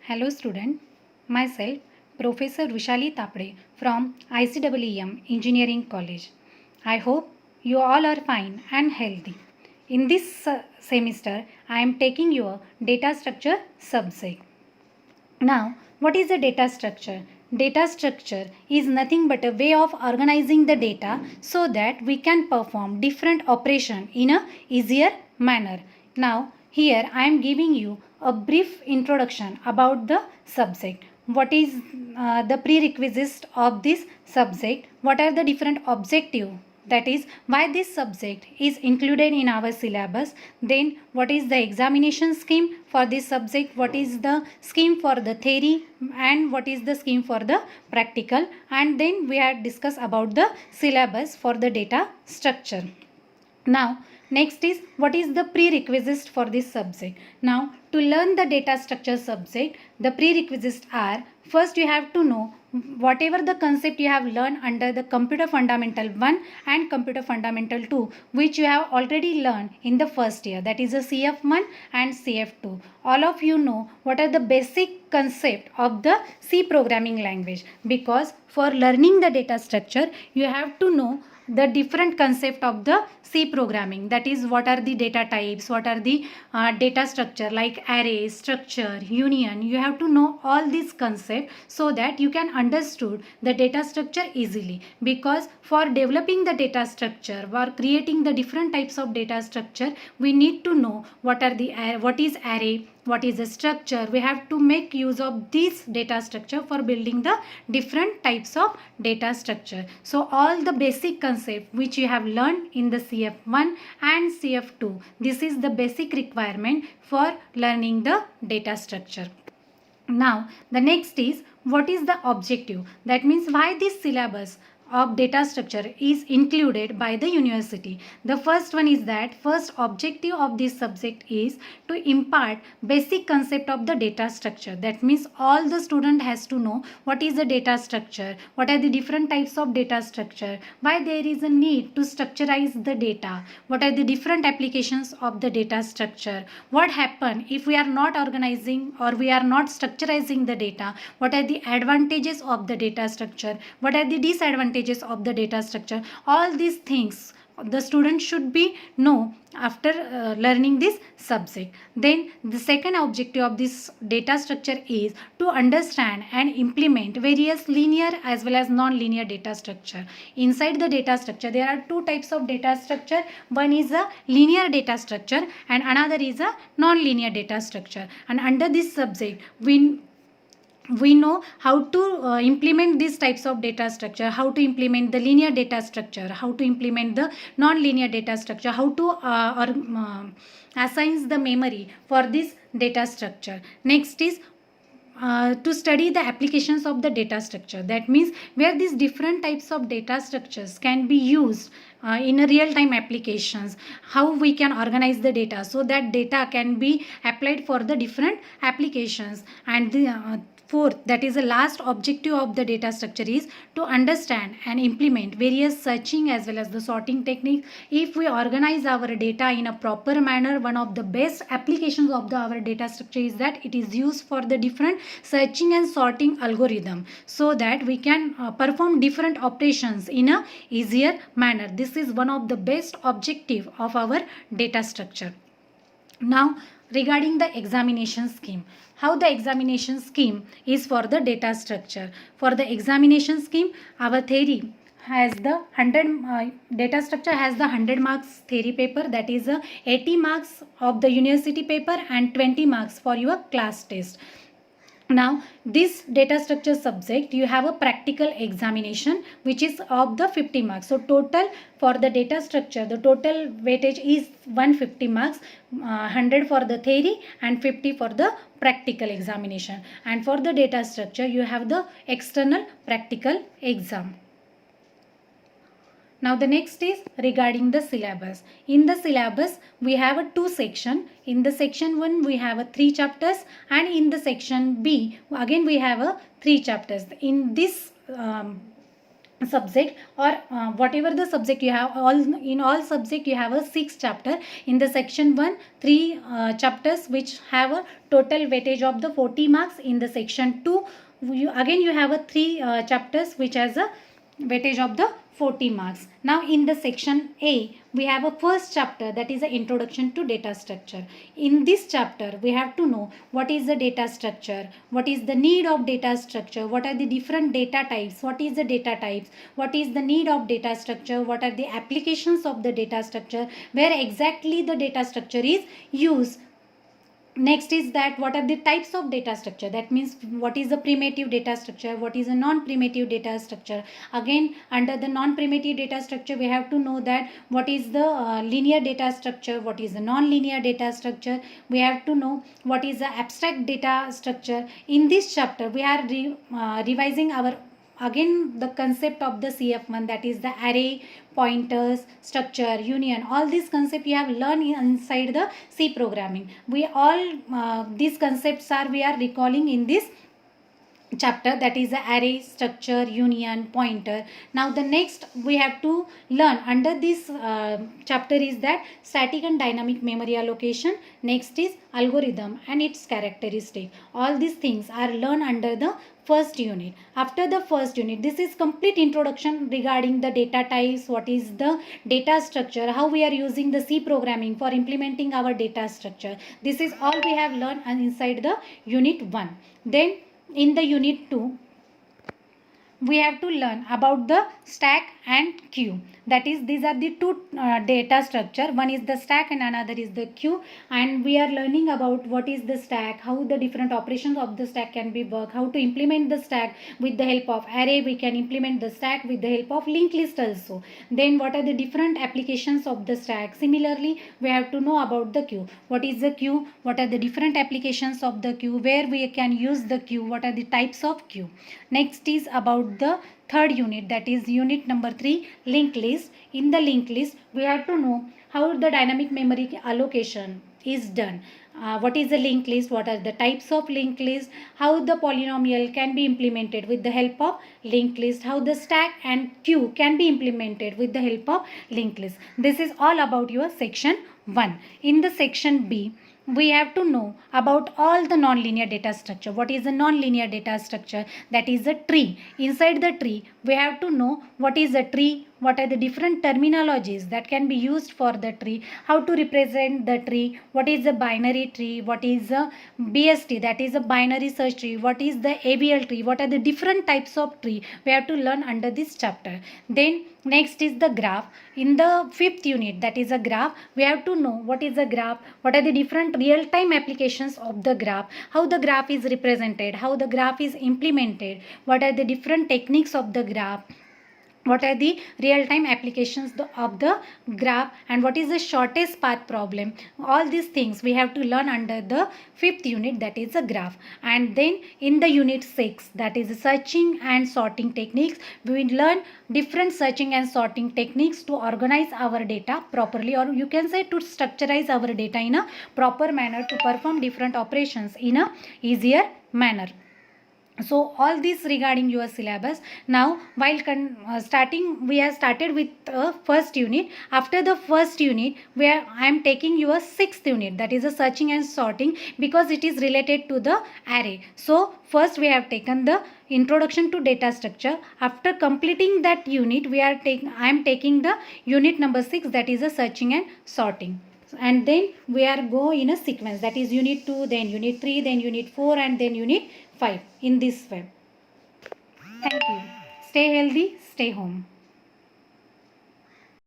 Hello student, myself Professor Vishali Tapde from ICEEM Engineering College. I hope you all are fine and healthy. In this semester, I am taking your data structure subject. Now, what is a data structure? Data structure is nothing but a way of organizing the data so that we can perform different operation in a easier manner. Now, here I am giving you a brief introduction about the subject. What is the prerequisites of this subject? What are the different objectives? That is why this subject is included in our syllabus. Then what is the examination scheme for this subject, what is the scheme for the theory, and what is the scheme for the practical, and then we had discussed about the syllabus for the data structure. Now next is what is the prerequisites for this subject. Now to learn the data structure subject, the prerequisites are: first you have to know whatever the concept you have learned under the computer fundamental 1 and computer fundamental 2, which you have already learned in the first year, that is a CF1 and CF2. All of you know what are the basic concept of the C programming language, because for learning the data structure you have to know the different concept of the C programming, that is what are the data types, what are the data structure like array, structure, union. You have to know all these concepts so that you can understood the data structure easily, because for developing the data structure or creating the different types of data structure, we need to know what is array, what is a structure. We have to make use of this data structure for building the different types of data structure. So all the basic concept which you have learned in the CF1 and CF2, this is the basic requirement for learning the data structure. Now the next is what is the objective, that means why this syllabus of data structure is included by the university. The first one is that first objective of this subject is to impart basic concept of the data structure. That means all the student has to know what is the data structure, what are the different types of data structure, why there is a need to structurize the data, what are the different applications of the data structure, what happen if we are not organizing or we are not structurizing the data, what are the advantages of the data structure, what are the disadvantages of the data structure. All these things the student should be know after learning this subject. Then the second objective of this data structure is to understand and implement various linear as well as non-linear data structure. Inside the data structure there are two types of data structure. One is a linear data structure and another is a non-linear data structure. And under this subject we know how to implement these types of data structure, how to implement the linear data structure, how to implement the non-linear data structure, how to assign the memory for this data structure. Next is to study the applications of the data structure. That means where these different types of data structures can be used in a real-time applications, how we can organize the data so that data can be applied for the different applications. And the fourth, that is the last objective of the data structure, is to understand and implement various searching as well as the sorting techniques. If we organize our data in a proper manner, one of the best applications of our data structure is that it is used for the different searching and sorting algorithm, so that we can perform different operations in a easier manner. This is one of the best objective of our data structure. Now regarding the examination scheme, how the examination scheme is for the data structure. For the examination scheme, our theory has the 100 data structure has the 100 marks theory paper, that is 80 marks of the university paper and 20 marks for your class test. Now this data structure subject you have a practical examination which is of the 50 marks. So total for the data structure the total weightage is 150 marks, 100 for the theory and 50 for the practical examination. And for the data structure you have the external practical exam. Now the next is regarding the syllabus. In the syllabus we have a two section. In the section 1 we have a 3 chapters and in the section B again we have a 3 chapters. In this subject, or whatever the subject you have, all in all subject you have a 6 chapter. In the section 1, 3 chapters which have a total weightage of the 40 marks. In the section 2, you have a 3 chapters which has a weightage of the 40 marks. Now in the section A, we have a first chapter, that is the introduction to data structure. In this chapter, we have to know what is the data structure, what is the need of data structure, what are the different data types, what is the data types, what is the need of data structure, what are the applications of the data structure, where exactly the data structure is used. Next is that what are the types of data structure, that means what is the primitive data structure, what is a non-primitive data structure. Again, under the non-primitive data structure, we have to know that what is the linear data structure, what is the non-linear data structure. We have to know what is the abstract data structure. In this chapter, we are revising our again the concept of the CF1, that is the array, pointers, structure, union. All these concepts you have learned inside the C programming. We all these concepts we are recalling in this chapter, that is the array, structure, union, pointer. Now the next we have to learn under this chapter is that static and dynamic memory allocation. Next is algorithm and its characteristic. All these things are learned under the first unit. After the first unit, this is complete introduction regarding the data types, what is the data structure, how we are using the C programming for implementing our data structure. This is all we have learned inside the unit 1. Then in the unit 2, we have to learn about the stack and queue. That is, these are the two data structure. One is the stack and another is the queue. And we are learning about what is the stack, how the different operations of the stack can be worked, how to implement the stack with the help of array. We can implement the stack with the help of linked list also. Then what are the different applications of the stack. Similarly, we have to know about the queue. What is the queue? What are the different applications of the queue? Where we can use the queue? What are the types of queue? Next is about the third unit, that is unit number 3, linked list. In the linked list, we have to know how the dynamic memory allocation is done. What is the linked list, what are the types of linked list, how the polynomial can be implemented with the help of linked list, how the stack and queue can be implemented with the help of linked list. This is all about your section 1. In the section B, we have to know about all the nonlinear data structure. What is a nonlinear data structure? That is a tree. Inside the tree, we have to know what is a tree, what are the different terminologies that can be used for the tree, how to represent the tree, what is a binary tree, what is a BST, that is a binary search tree, what is the ABL tree, what are the different types of tree. We have to learn under this chapter. Then next is the graph. In the 5th unit, that is a graph, we have to know what is a graph, what are the different real-time applications of the graph, how the graph is represented, how the graph is implemented, what are the different techniques of the graph, what are the real-time applications of the graph, and what is the shortest path problem. All these things we have to learn under the 5th unit, that is a graph. And then in the unit 6, that is searching and sorting techniques, we will learn different searching and sorting techniques to organize our data properly, or you can say to structurize our data in a proper manner, to perform different operations in a easier manner. So all this regarding your syllabus. Now while starting, we have started with first unit. After the first unit, where I am taking your 6th unit, that is a searching and sorting, because it is related to the array. So first we have taken the introduction to data structure. After completing that unit, I am taking the unit number 6, that is a searching and sorting. And then we are go in a sequence, that is unit 2, then unit 3, then unit 4, and then unit 5 in this way. Thank you. Stay healthy, stay home.